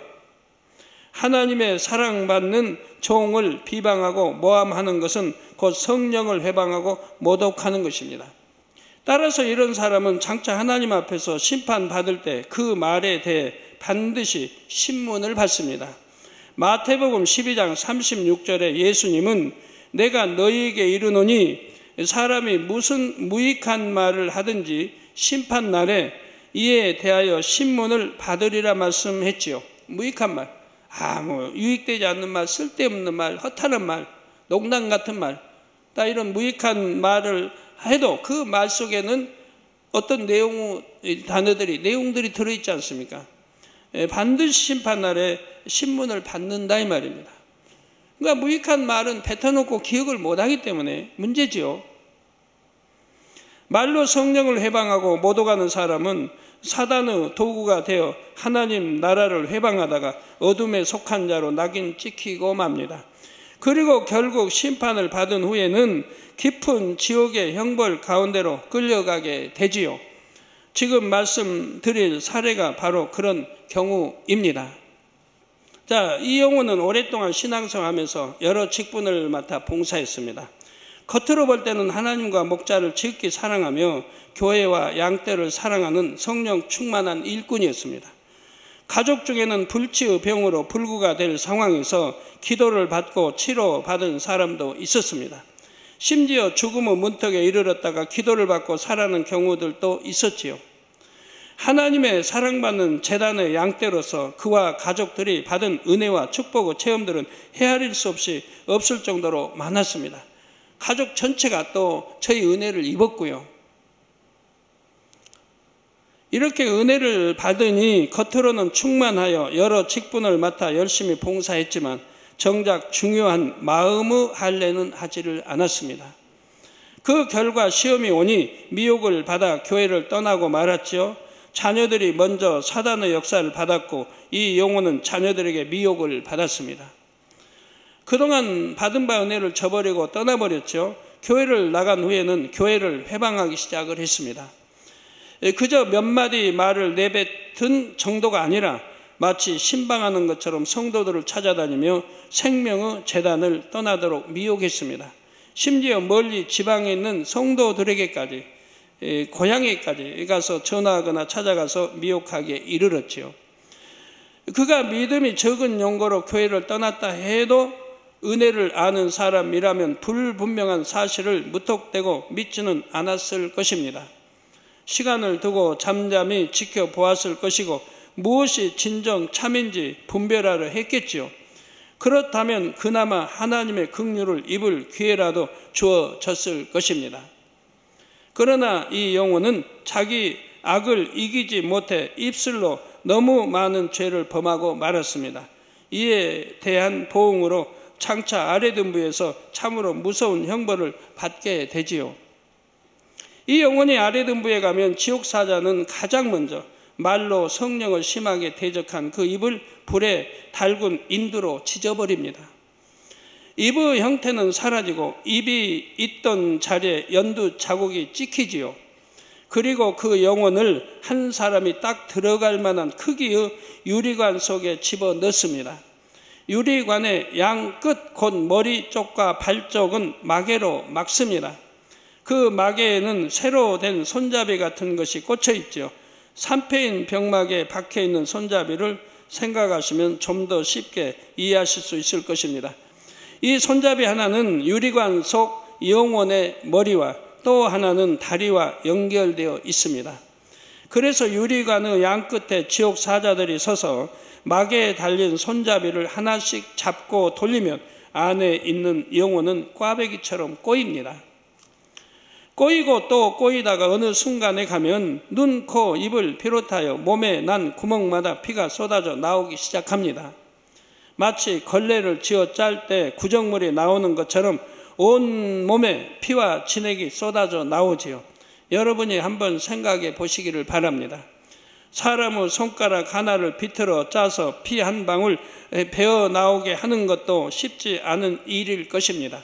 하나님의 사랑받는 종을 비방하고 모함하는 것은 곧 성령을 회방하고 모독하는 것입니다. 따라서 이런 사람은 장차 하나님 앞에서 심판받을 때 그 말에 대해 반드시 신문을 받습니다. 마태복음 12장 36절에 예수님은 내가 너희에게 이르노니 사람이 무슨 무익한 말을 하든지 심판날에 이에 대하여 신문을 받으리라 말씀했지요. 무익한 말, 유익되지 않는 말, 쓸데없는 말, 허탄한 말, 농담 같은 말, 다 이런 무익한 말을 해도 그 말 속에는 어떤 내용들이 들어있지 않습니까? 반드시 심판날에 신문을 받는다 이 말입니다. 그러니까 무익한 말은 뱉어놓고 기억을 못하기 때문에 문제지요. 말로 성령을 회방하고 모독하는 사람은 사단의 도구가 되어 하나님 나라를 회방하다가 어둠에 속한 자로 낙인 찍히고 맙니다. 그리고 결국 심판을 받은 후에는 깊은 지옥의 형벌 가운데로 끌려가게 되지요. 지금 말씀드릴 사례가 바로 그런 경우입니다. 자, 이 영혼은 오랫동안 신앙생활하면서 여러 직분을 맡아 봉사했습니다. 겉으로 볼 때는 하나님과 목자를 지극히 사랑하며 교회와 양떼를 사랑하는 성령 충만한 일꾼이었습니다. 가족 중에는 불치의 병으로 불구가 될 상황에서 기도를 받고 치료받은 사람도 있었습니다. 심지어 죽음의 문턱에 이르렀다가 기도를 받고 살아나는 경우들도 있었지요. 하나님의 사랑받는 제단의 양떼로서 그와 가족들이 받은 은혜와 축복의 체험들은 헤아릴 수 없이 없을 정도로 많았습니다. 가족 전체가 또 저희 은혜를 입었고요. 이렇게 은혜를 받으니 겉으로는 충만하여 여러 직분을 맡아 열심히 봉사했지만 정작 중요한 마음의 할례는 하지를 않았습니다. 그 결과 시험이 오니 미혹을 받아 교회를 떠나고 말았지요. 자녀들이 먼저 사단의 역사를 받았고 이 영혼은 자녀들에게 미혹을 받았습니다. 그동안 받은 바 은혜를 저버리고 떠나버렸죠. 교회를 나간 후에는 교회를 회방하기 시작을 했습니다. 그저 몇 마디 말을 내뱉은 정도가 아니라 마치 신방하는 것처럼 성도들을 찾아다니며 생명의 제단을 떠나도록 미혹했습니다. 심지어 멀리 지방에 있는 성도들에게까지 고향에까지 가서 전화하거나 찾아가서 미혹하게 이르렀지요. 그가 믿음이 적은 용고로 교회를 떠났다 해도 은혜를 아는 사람이라면 불분명한 사실을 무턱대고 믿지는 않았을 것입니다. 시간을 두고 잠잠히 지켜보았을 것이고 무엇이 진정 참인지 분별하려 했겠지요. 그렇다면 그나마 하나님의 긍휼을 입을 기회라도 주어졌을 것입니다. 그러나 이 영혼은 자기 악을 이기지 못해 입술로 너무 많은 죄를 범하고 말았습니다. 이에 대한 보응으로 장차 아레든부에서 참으로 무서운 형벌을 받게 되지요. 이 영혼이 아레든부에 가면 지옥사자는 가장 먼저 말로 성령을 심하게 대적한 그 입을 불에 달군 인두로 찢어버립니다. 입의 형태는 사라지고 입이 있던 자리에 연두 자국이 찍히지요. 그리고 그 영혼을 한 사람이 딱 들어갈 만한 크기의 유리관 속에 집어넣습니다. 유리관의 양 끝 곧 머리 쪽과 발 쪽은 마개로 막습니다. 그 마개에는 새로 된 손잡이 같은 것이 꽂혀 있죠. 산패인 병막에 박혀 있는 손잡이를 생각하시면 좀 더 쉽게 이해하실 수 있을 것입니다. 이 손잡이 하나는 유리관 속 영혼의 머리와 또 하나는 다리와 연결되어 있습니다. 그래서 유리관의 양 끝에 지옥 사자들이 서서 막에 달린 손잡이를 하나씩 잡고 돌리면 안에 있는 영혼은 꽈배기처럼 꼬입니다. 꼬이고 또 꼬이다가 어느 순간에 가면 눈, 코, 입을 비롯하여 몸에 난 구멍마다 피가 쏟아져 나오기 시작합니다. 마치 걸레를 쥐어 짤 때 구정물이 나오는 것처럼 온 몸에 피와 진액이 쏟아져 나오지요. 여러분이 한번 생각해 보시기를 바랍니다. 사람의 손가락 하나를 비틀어 짜서 피 한 방울 베어 나오게 하는 것도 쉽지 않은 일일 것입니다.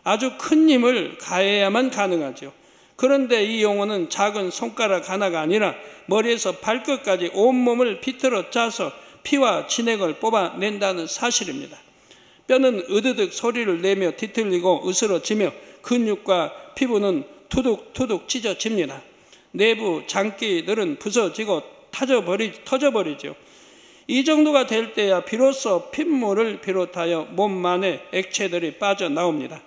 아주 큰 힘을 가해야만 가능하죠. 그런데 이 영혼은 작은 손가락 하나가 아니라 머리에서 발끝까지 온몸을 비틀어 짜서 피와 진액을 뽑아낸다는 사실입니다. 뼈는 으드득 소리를 내며 뒤틀리고 으스러지며 근육과 피부는 투둑투둑 찢어집니다. 내부 장기들은 부서지고 터져버리죠. 이 정도가 될 때야 비로소 핏물을 비롯하여 몸 안에 액체들이 빠져나옵니다.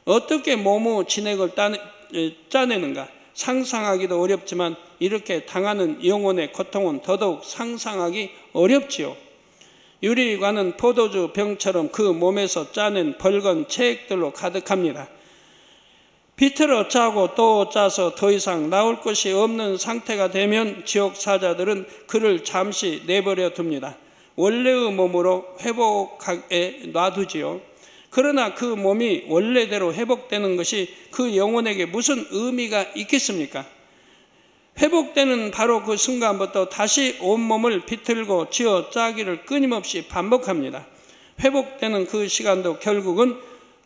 어떻게 몸의 진액을 짜내는가 상상하기도 어렵지만 이렇게 당하는 영혼의 고통은 더더욱 상상하기 어렵지요. 유리관은 포도주 병처럼 그 몸에서 짜낸 벌건 체액들로 가득합니다. 비틀어 짜고 또 짜서 더 이상 나올 것이 없는 상태가 되면 지옥 사자들은 그를 잠시 내버려 둡니다. 원래의 몸으로 회복하게 놔두지요. 그러나 그 몸이 원래대로 회복되는 것이 그 영혼에게 무슨 의미가 있겠습니까? 회복되는 바로 그 순간부터 다시 온몸을 비틀고 쥐어 짜기를 끊임없이 반복합니다. 회복되는 그 시간도 결국은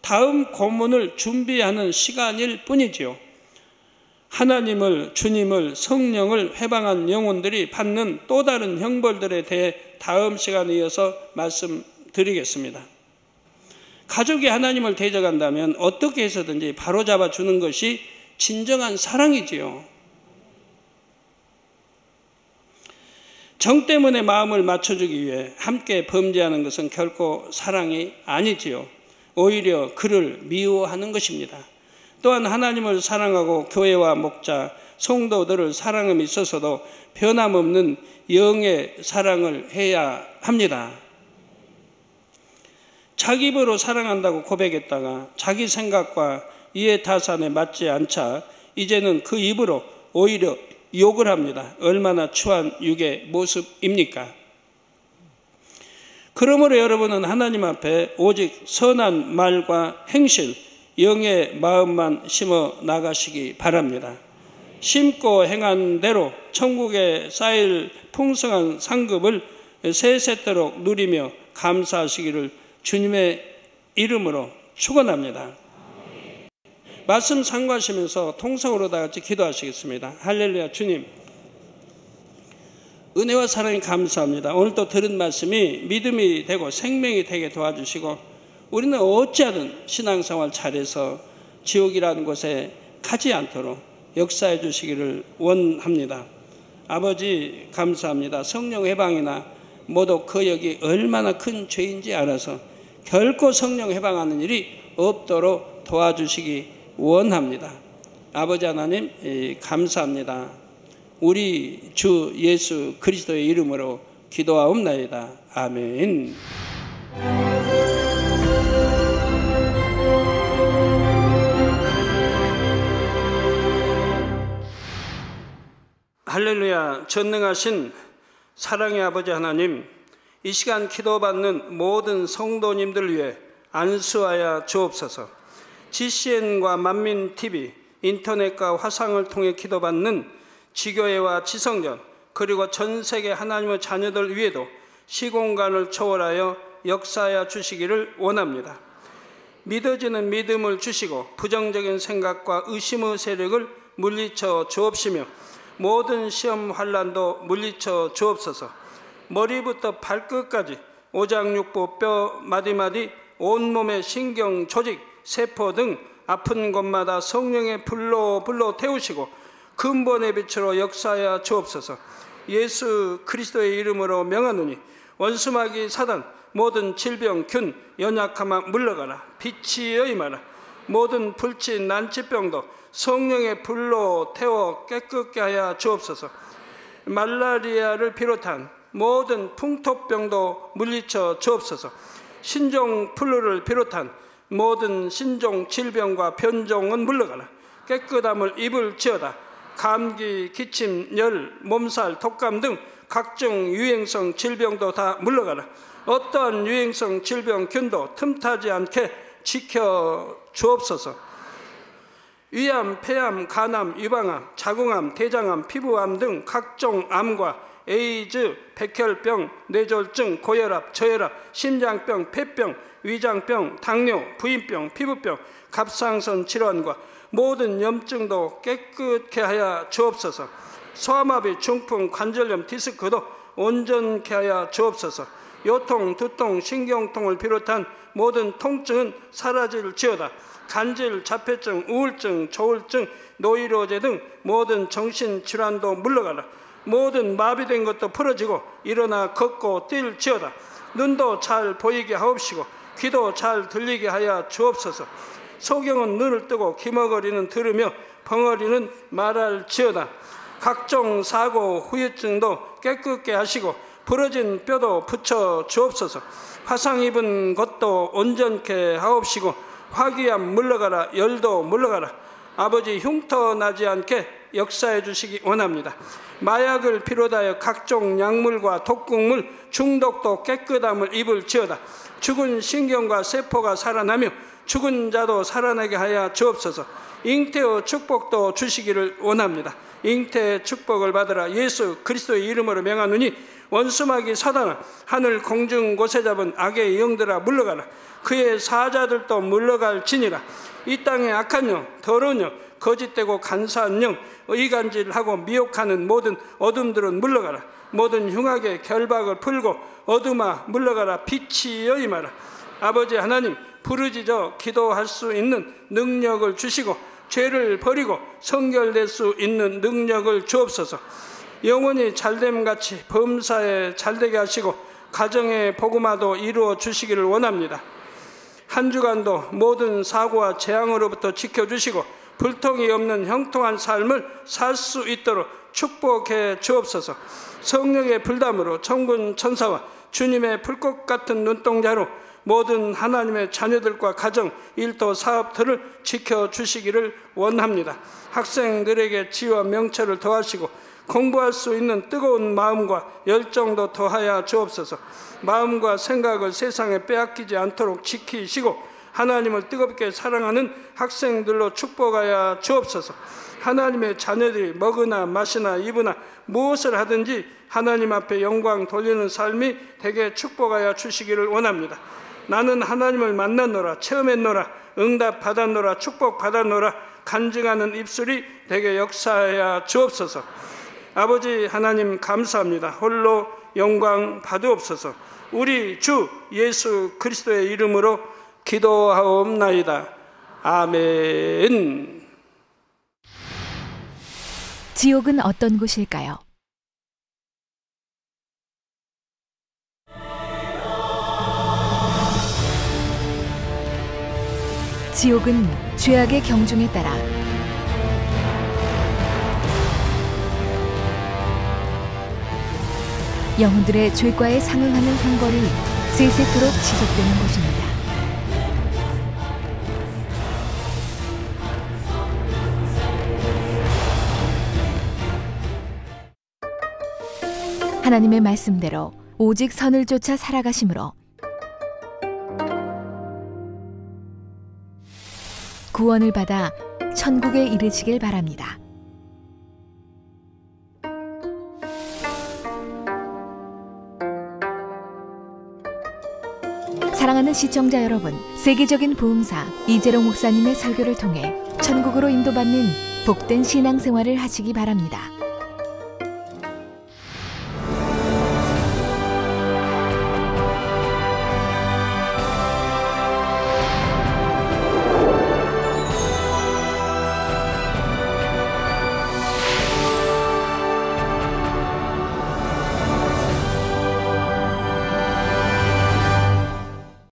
다음 고문을 준비하는 시간일 뿐이지요. 하나님을, 주님을, 성령을 회방한 영혼들이 받는 또 다른 형벌들에 대해 다음 시간에 이어서 말씀드리겠습니다. 가족이 하나님을 대적한다면 어떻게 해서든지 바로잡아 주는 것이 진정한 사랑이지요. 정 때문에 마음을 맞춰주기 위해 함께 범죄하는 것은 결코 사랑이 아니지요. 오히려 그를 미워하는 것입니다. 또한 하나님을 사랑하고 교회와 목자, 성도들을 사랑함에 있어서도 변함없는 영의 사랑을 해야 합니다. 자기 입으로 사랑한다고 고백했다가 자기 생각과 이해타산에 맞지 않자 이제는 그 입으로 오히려 욕을 합니다. 얼마나 추한 육의 모습입니까? 그러므로 여러분은 하나님 앞에 오직 선한 말과 행실, 영의 마음만 심어 나가시기 바랍니다. 심고 행한 대로 천국에 쌓일 풍성한 상급을 세세토록 누리며 감사하시기를 주님의 이름으로 축원합니다. 말씀 상고하시면서 통성으로 다 같이 기도하시겠습니다. 할렐루야. 주님, 은혜와 사랑이 감사합니다. 오늘 또 들은 말씀이 믿음이 되고 생명이 되게 도와주시고 우리는 어찌하든 신앙생활 잘해서 지옥이라는 곳에 가지 않도록 역사해 주시기를 원합니다. 아버지 감사합니다. 성령 해방이나 모두 그 역이 얼마나 큰 죄인지 알아서 결코 성령 해방하는 일이 없도록 도와주시기 원합니다. 아버지 하나님 감사합니다. 우리 주 예수 그리스도의 이름으로 기도하옵나이다. 아멘. 할렐루야. 전능하신 사랑의 아버지 하나님, 이 시간 기도받는 모든 성도님들 위해 안수하여 주옵소서. GCN과 만민TV, 인터넷과 화상을 통해 기도받는 지교회와 지성전, 그리고 전 세계 하나님의 자녀들 위에도 시공간을 초월하여 역사하여 주시기를 원합니다. 믿어지는 믿음을 주시고 부정적인 생각과 의심의 세력을 물리쳐 주옵시며 모든 시험 환난도 물리쳐 주옵소서. 머리부터 발끝까지 오장육부 뼈 마디마디 온몸의 신경 조직 세포 등 아픈 곳마다 성령의 불로 태우시고 근본의 빛으로 역사하여 주옵소서. 예수 그리스도의 이름으로 명하노니 원수마귀 사단 모든 질병 균 연약함아 물러가라. 빛이여 임하라. 모든 불치 난치병도 성령의 불로 태워 깨끗게 하여 주옵소서. 말라리아를 비롯한 모든 풍토병도 물리쳐 주옵소서. 신종 플루를 비롯한 모든 신종 질병과 변종은 물러가라. 깨끗함을 입을지어다. 감기, 기침, 열, 몸살, 독감 등 각종 유행성 질병도 다 물러가라. 어떠한 유행성 질병균도 틈타지 않게 지켜 주옵소서. 위암, 폐암, 간암, 유방암, 자궁암, 대장암, 피부암 등 각종 암과 에이즈, 백혈병, 뇌졸중, 고혈압, 저혈압, 심장병, 폐병, 위장병, 당뇨, 부인병, 피부병, 갑상선 질환과 모든 염증도 깨끗게 하여 주옵소서. 소아마비, 중풍, 관절염, 디스크도 온전케 하여 주옵소서. 요통, 두통, 신경통을 비롯한 모든 통증은 사라질지어다. 간질, 자폐증, 우울증, 조울증, 노이로제 등 모든 정신질환도 물러가라. 모든 마비된 것도 풀어지고 일어나 걷고 뛸지어다. 눈도 잘 보이게 하옵시고 귀도 잘 들리게 하여 주옵소서. 소경은 눈을 뜨고 기머거리는 들으며 벙어리는 말할지어다. 각종 사고 후유증도 깨끗게 하시고 부러진 뼈도 붙여 주옵소서. 화상 입은 것도 온전케 하옵시고 화기암 물러가라. 열도 물러가라. 아버지 흉터 나지 않게 역사해 주시기 원합니다. 마약을 비롯하여 각종 약물과 독극물 중독도 깨끗함을 입을지어다. 죽은 신경과 세포가 살아나며 죽은 자도 살아나게 하여 주옵소서. 잉태의 축복도 주시기를 원합니다. 잉태의 축복을 받으라. 예수 그리스도의 이름으로 명하노니 원수마귀 사단아, 하늘 공중 곳에 잡은 악의 영들아 물러가라. 그의 사자들도 물러갈지니라. 이 땅의 악한 영, 더러운 영, 거짓되고 간사한 영, 의간질하고 미혹하는 모든 어둠들은 물러가라. 모든 흉악의 결박을 풀고 어둠아 물러가라. 빛이여 임하라. 아버지 하나님, 부르짖어 기도할 수 있는 능력을 주시고 죄를 버리고 성결될 수 있는 능력을 주옵소서. 영원히 잘됨같이 범사에 잘되게 하시고 가정의 복음화도 이루어 주시기를 원합니다. 한 주간도 모든 사고와 재앙으로부터 지켜주시고 불통이 없는 형통한 삶을 살 수 있도록 축복해 주옵소서. 성령의 불담으로 천군 천사와 주님의 불꽃 같은 눈동자로 모든 하나님의 자녀들과 가정, 일도, 사업들을 지켜주시기를 원합니다. 학생들에게 지혜와 명철을 더하시고 공부할 수 있는 뜨거운 마음과 열정도 더하여 주옵소서. 마음과 생각을 세상에 빼앗기지 않도록 지키시고 하나님을 뜨겁게 사랑하는 학생들로 축복하여 주옵소서. 하나님의 자녀들이 먹으나 마시나 입으나 무엇을 하든지 하나님 앞에 영광 돌리는 삶이 되게 축복하여 주시기를 원합니다. 나는 하나님을 만났노라, 체험했노라, 응답 받았노라, 축복 받았노라 간증하는 입술이 되게 역사하여 주옵소서. 아버지 하나님 감사합니다. 홀로 영광 받으옵소서. 우리 주 예수 그리스도의 이름으로 기도하옵나이다. 아멘. 지옥은 어떤 곳일까요? 지옥은 죄악의 경중에 따라 영혼들의 죄과에 상응하는 형벌이 세세토록 지속되는 것입니다. 하나님의 말씀대로 오직 선을 쫓아 살아가심으로 구원을 받아 천국에 이르시길 바랍니다. 사랑하는 시청자 여러분, 세계적인 부흥사 이재롱 목사님의 설교를 통해 천국으로 인도받는 복된 신앙생활을 하시기 바랍니다.